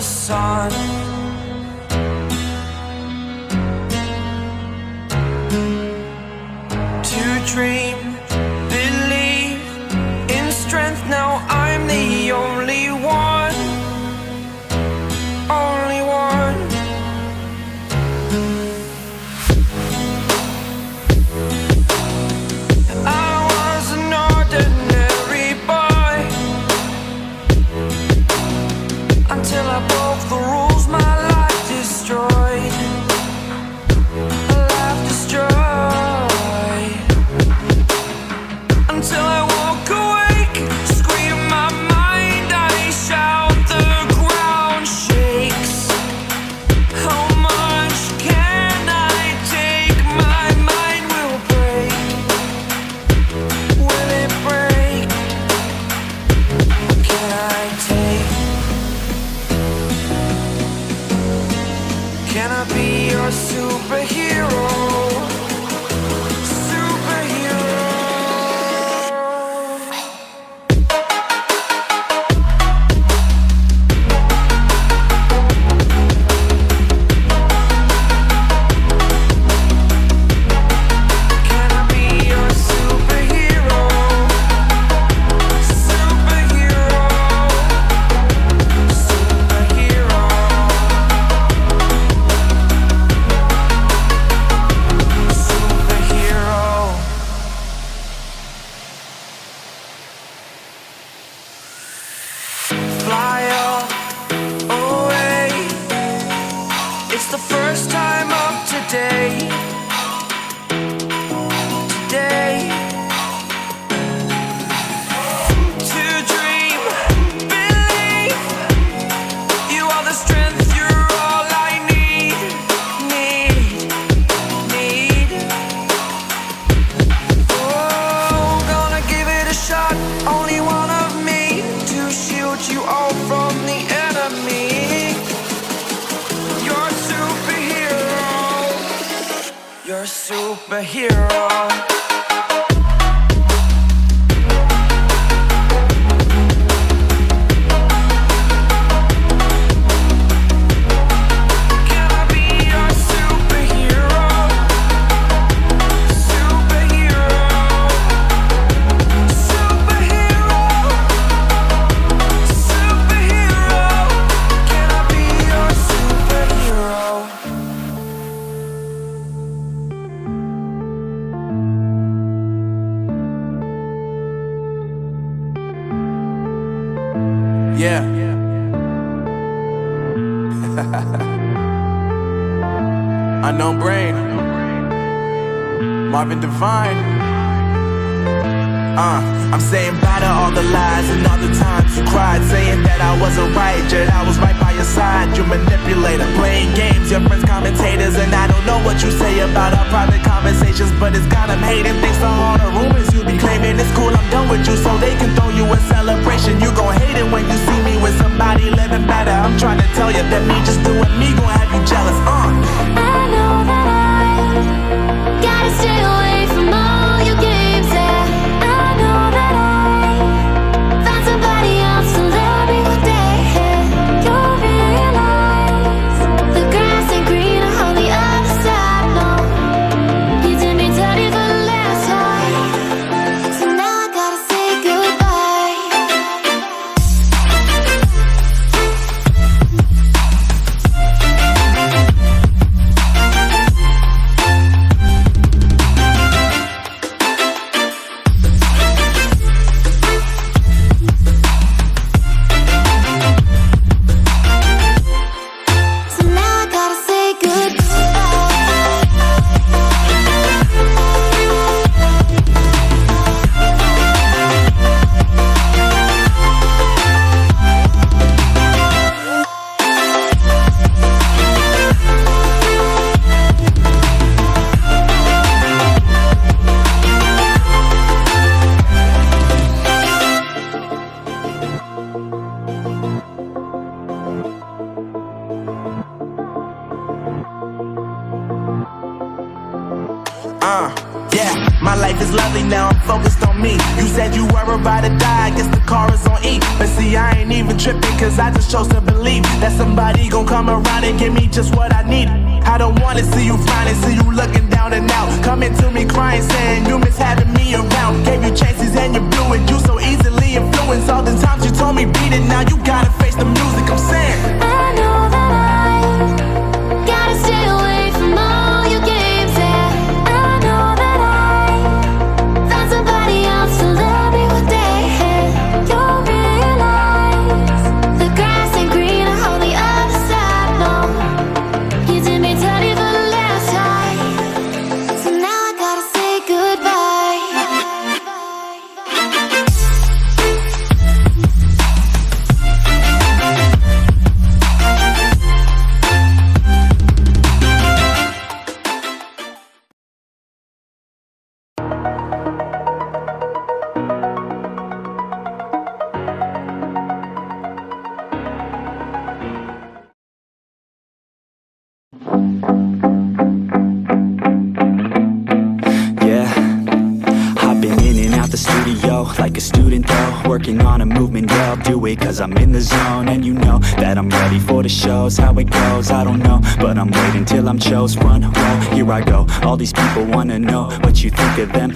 the sun. To dream, believe in strength. Now I'm the only one, only one. I was an ordinary boy until I broke the rules. My life destroyed, a life destroyed. Until I walk awake, scream my mind, I shout, the ground shakes. How much can I take? My mind will break. Will it break? What can I take? Can I be your superhero? Fly away. It's the first time of today. Today. To dream, believe. You are the strength, you're all I need. Oh, gonna give it a shot. Only one of me to shield you all from the enemy. You're a superhero. You're a superhero. Can I be your superhero? Superhero. Superhero. Superhero. Can I be your superhero? Yeah. Unknown Brain, Marvin Divine. I'm saying bye to all the lies and all the times you cried, saying that I wasn't right, yet I was right by your side. You manipulator, playing games, your friends commentators, and I don't know what you say about our private conversations, but it's got them hating. Thanks to all the rumors you be claiming. It's cool, I'm done with you, so they can throw you a celebration. You gon' hate it when you see me with somebody living better. I'm trying to tell you that me just doing me gon' have you jealous. I know that I gotta stay away from all your games, yeah. I know that I found somebody else to love me one day. You'll realize the grass ain't greener on the other side, no. You did me dirty for the last time, so now I gotta say goodbye. So now I gotta say Yeah, my life is lovely now, I'm focused on me. You said you were about to die, I guess the car is on E. But see, I ain't ain't even tripping, cause I just chose to believe that somebody gon' come around and give me just what I need. I don't wanna see you frowning, see you looking down and out, coming to me crying, saying you miss having me around. Gave you chances and you blew it, you so easily influenced. All the times you told me beat it, now you gotta face the music. I'm saying I know that I gotta stay away from all your games, yeah. I know that I found somebody else to love me one day. You'll realize the grass ain't greener on the other side, no. You did me dirty for the last time, so now I gotta say goodbye. Like a student though, working on a movement, yeah, I'll do it cause I'm in the zone. And you know that I'm ready for the shows. How it goes, I don't know, but I'm waiting till I'm chose. Front row, here I go, all these people wanna know what you think of them.